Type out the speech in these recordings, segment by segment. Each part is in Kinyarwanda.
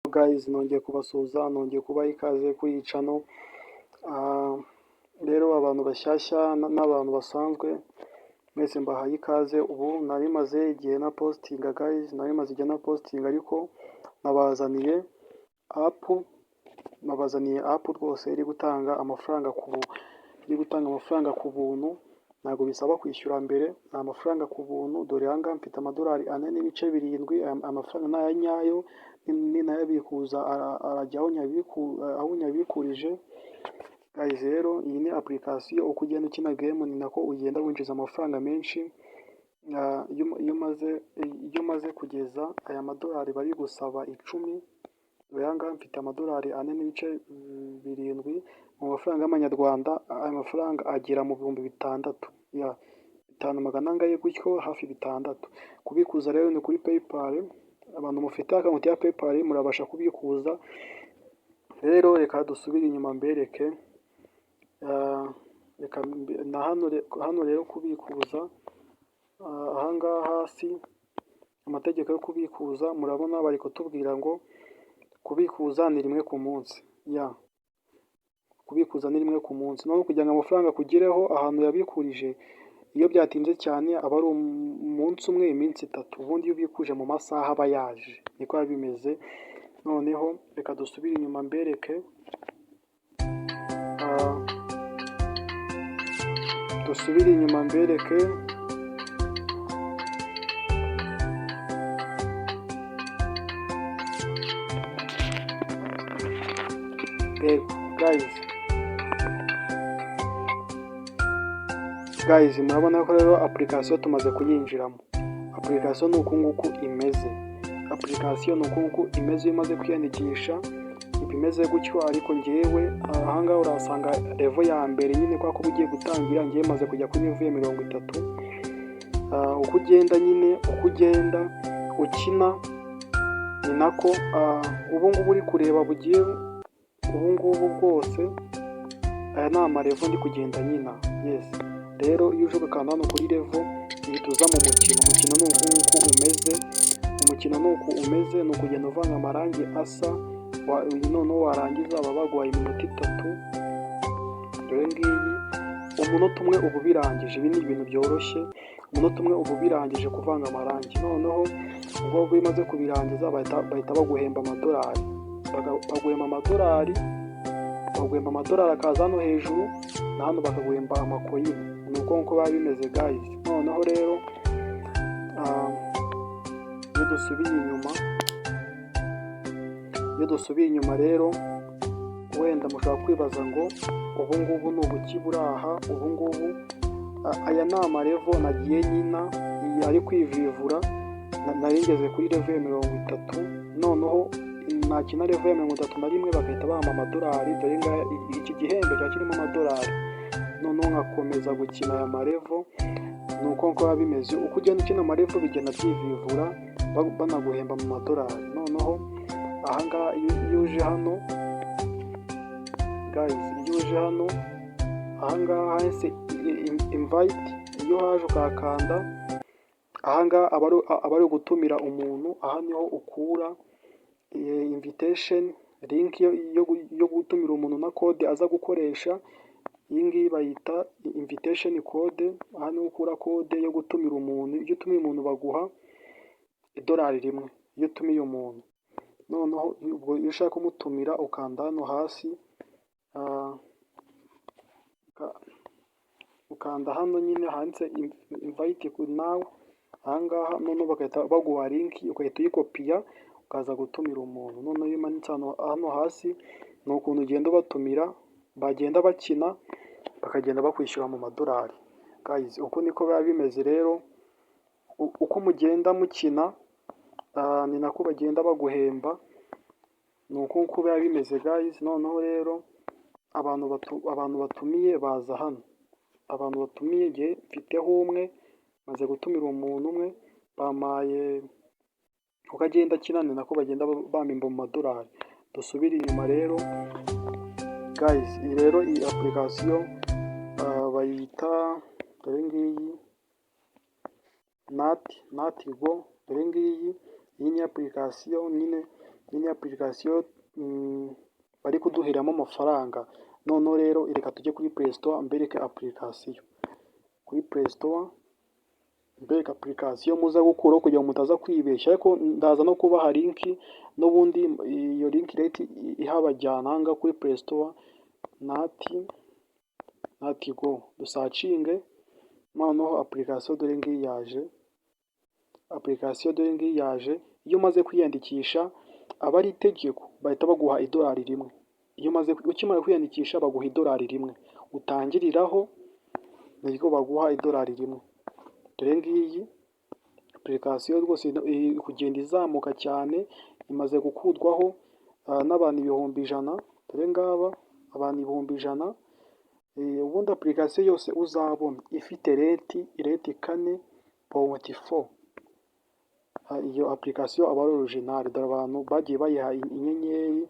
guys, nongeye kubasuhuza, nongeye kubaha ikaze kuri iyi channel. Rero abantu bashyashya n'abantu basanzwe mwese mbahaye ikaze. Ubu nari maze igihe na postinga guys, ariko nabazaniye app rwose iri gutanga amafaranga ku buntu. Ntabwo bisaba kwishyura mbere, ni amafaranga ku buntu. Dore aha ngaha mfite amadolari 4.7. Amafaranga ni aya nyayo, ninayabikuza arajya aho nyabikurije. Guys, rero iyi ni application, uko ugenda ukina game ni nako ugenda winjiza amafaranga menshi. Iyo umaze kugeza aya madolari bari gusaba 10, dore aha ngaha mfite amadolari 4.7 mu mafaranga y'amanyarwanda. Aya mafaranga agera mu bihumbi 600, 500 angahe gutyo, hafi 600. Kubikuza rero ni kuri PayPal. Abantu mufite account ya PayPal murabasha kubikuza. Rero reka dusubire inyuma mbereke. Hano rero kubikuza, aha ngaha hasi amategeko yo kubikuza murabona bari kutubwira ngo kubikuza ni rimwe ku munsi. Kubikuza ni rimwe ku munsi. None kugira ngo amafaranga kugireho ahantu yabikurije, iyo byatinze cyane aba ari umunsi umwe, iminsi 3. Ubundi iyo ubikuje mu masaha aba yaje, niko biba bimeze. Noneho reka dusubire inyuma mbereke. Guys, murabona ko rero application tumaze kuyinjiramo. Application ni uku nguku imeze. Iyo umaze kwiyandikisha ibimeze gutyo, ariko ngewe aha ngaha urasanga level ya mbere nyine kwa ko ugiye gutangira. Ngewe maze kujya kuri level ya 30. Uko ugenda ukina ni nako ubu ngubu uri kureba bugiye bwose. Aya ni amarevo ndi kugenda nyina. Yes, rero iyo uje ugakanda hano kuri level uhita uza mu mukino. Umukino ni uku umeze. Ni ukugenda uvanga amarangi asa. Noneho warangiza baba baguhaye iminota 3. Dore ngiyi umunota umwe uba ubirangije. Ibi ni ibintu byoroshye. Umunota umwe uba ubirangije kuvanga amarangi. Noneho ubwo bimaze kubirangiza bahita baguhemba amadolari. Baguhemba amadolari akaza hano hejuru, na hano bakaguhemba amakoyini. Ni uko biba bimeze guys. Noneho rero iyo dusubiye inyuma rero, wenda mushobora kwibaza ngo ubu ngubu ni ubuki buri aha. Ubu ngubu aya ni amarevo nagiye nyina, ari kwivivura. Nari ngeze kuri level ya 30. Noneho nakina level ya 31 bagahita bampa amadolari. Dore ngaya iki gihembo cya kirimo amadolari. Noneho nkakomeza gukina aya marevo. Ni uko biba bimeze. Uko ugenda ukina amarevo bigenda byivivura, banaguhemba mu madolari. Noneho aha ngaha iyo uje hano guys, aha ngaha hese invite, iyo haje ukakanda aha ngaha aba ari gutumira umuntu. Aha niho ukura invitation link yo gutumira umuntu na code aza gukoresha. Iyi ngiyi bayita invitation code. Aha niho ukura code yo gutumira umuntu. Iyo utumiye umuntu baguha $1 iyo utumiye umuntu. Noneho iyo ushaka kumutumira ukanda hano hasi, ukanda hano nyine handitse invite now. Aha ngaha noneho bagahita baguha link, ugahita uyikopiya ukaza gutumira umuntu. Noneho iyo umanitse hano hasi, ni ukuntu ugenda ubatumira, bagenda bakina bakagenda bakwishyura mu madolari. Guys, uko niko biba bimeze rero. Uko mugenda mukina ni nako bagenda baguhemba. Ni uko biba bimeze guys. Noneho rero abantu batumiye baza hano. Abantu batumiye nge mfiteho umwe, maze gutumira umuntu umwe, bamaye uko agenda akina ni nako bagenda bamimba mu madolari. Dusubire inyuma rero guys. Iyi application bayita, dore ngiyi Natigo. Dore ngiyi, iyi ni application nyine iyi ni application bari kuduheramo amafaranga. Noneho rero reka tujye kuri Play Store mbereke application. Kuri Play Store mbereke application muza gukuraho kugira ngo mutaza kwibeshya, ariko ndaza no kubaha link n'ubundi iyo link rero ihabajyana aha ngaha kuri Play Store nati go dusacinge. Noneho application dore ngiyi yaje, application dore ngiyi yaje. Iyo umaze kwiyandikisha aba ari itegeko bahita baguha $1. Ukimara kwiyandikisha baguha $1 utangiriraho, niryo baguha $1. Dore ngiyi application rwose iri kugenda izamuka cyane, imaze gukurwaho n'abantu 100,000. Dore ngaba abantu 100,000. Ubundi application yose uzabona ifite rate 4.4, iyo application aba ari original. Dore abantu bagiye bayiha inyenyeri.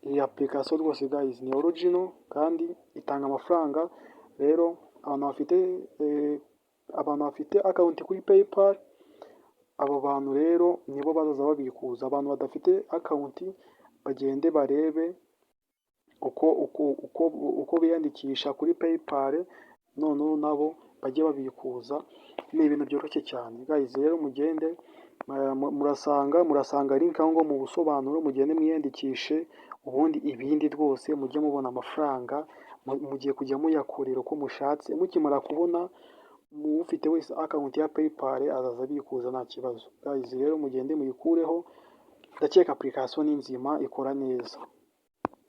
Iyi application rwose guys ni original kandi itanga amafaranga. Rero abantu bafite account kuri PayPal, abo bantu rero nibo bazaza babikuza. Abantu badafite account bagende barebe uko biyandikisha kuri PayPal, noneho nabo bajye babikuza. Ni ibintu byoroshye cyane guys. Rero mugende murasanga link aho ngo mu busobanuro, mugende mwiyandikishe, ubundi ibindi rwose mujye mubona amafaranga, mugiye kujya muyakorera uko mushatse. Mukimara kubona ufite wese account ya PayPal azaza abikuza nta kibazo guys. Rero mugende muyikureho, ndakeka application ni nzima ikora neza.